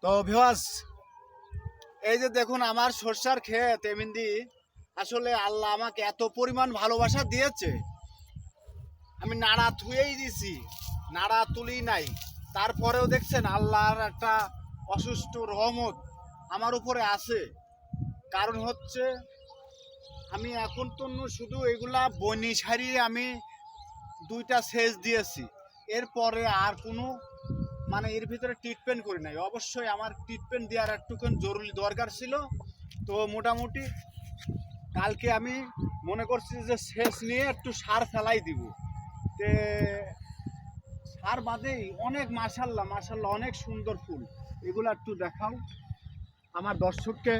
তো ভিউয়ার্স, এই যে দেখুন আমার সরষার ক্ষেত এমনি আসলে আল্লাহ আমাকে এত পরিমাণ ভালোবাসা দিয়েছে। আমি নাড়া থুয়েই দিছি, নাড়া তুলি নাই, তারপরেও দেখছেন আল্লাহর একটা অসুস্থ রহমত আমার উপরে আছে। কারণ হচ্ছে আমি এখন তো শুধু এগুলা বনি সারিয়ে আমি 2টা সেচ দিয়েছি, এরপরে আর কোনো মানে এর ভিতরে ট্রিটমেন্ট করি নাই। অবশ্যই আমার ট্রিটমেন্ট দেওয়ার একটুখানি জরুরি দরকার ছিল। তো মোটামুটি কালকে আমি মনে করছি যে সেচ নিয়ে একটু সার ফেলাই দিব। তে সার বাদেই অনেক মাশাল্লাহ মাশাল্লাহ অনেক সুন্দর ফুল। এগুলো একটু দেখাও আমার দর্শককে।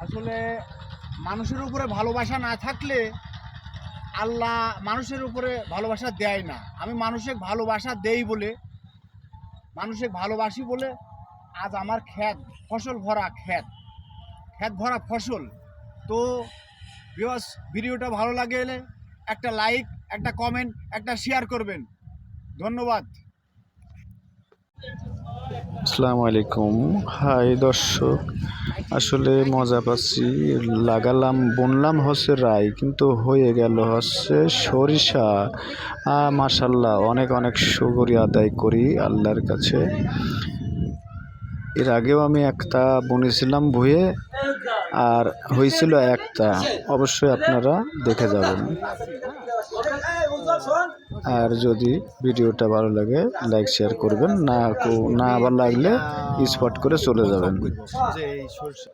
আসলে মানুষের উপরে ভালোবাসা না থাকলে আল্লাহ মানুষের উপরে ভালোবাসা দেয় না। আমি মানুষকে ভালোবাসা দেই বলে, মানুষকে ভালোবাসি বলে আজ আমার ক্ষেত ফসল ভরা, ক্ষেত ভরা ফসল। তো ভিউয়ার্স, ভিডিওটা ভালো লাগলে একটা লাইক, একটা কমেন্ট, একটা শেয়ার করবেন। ধন্যবাদ। আসসালামু আলাইকুম। হাই দর্শক, আসলে মজা পাচ্ছি। লাগালাম বুনলাম হচ্ছে রাই, কিন্তু হয়ে গেল হচ্ছে সরিষা। মাশাল্লাহ, অনেক অনেক শুকরিয়া আদায় করি আল্লাহর কাছে। এর আগেও আমি একটা বুনেছিলাম ভুঁয়ে, আর হয়েছিল একটা। অবশ্যই আপনারা দেখে যাবেন। আর যদি ভিডিওটা ভালো লাগে লাইক শেয়ার করবেন, না ভালো লাগলে স্পট করে চলে যাবেন। যে এই সরষে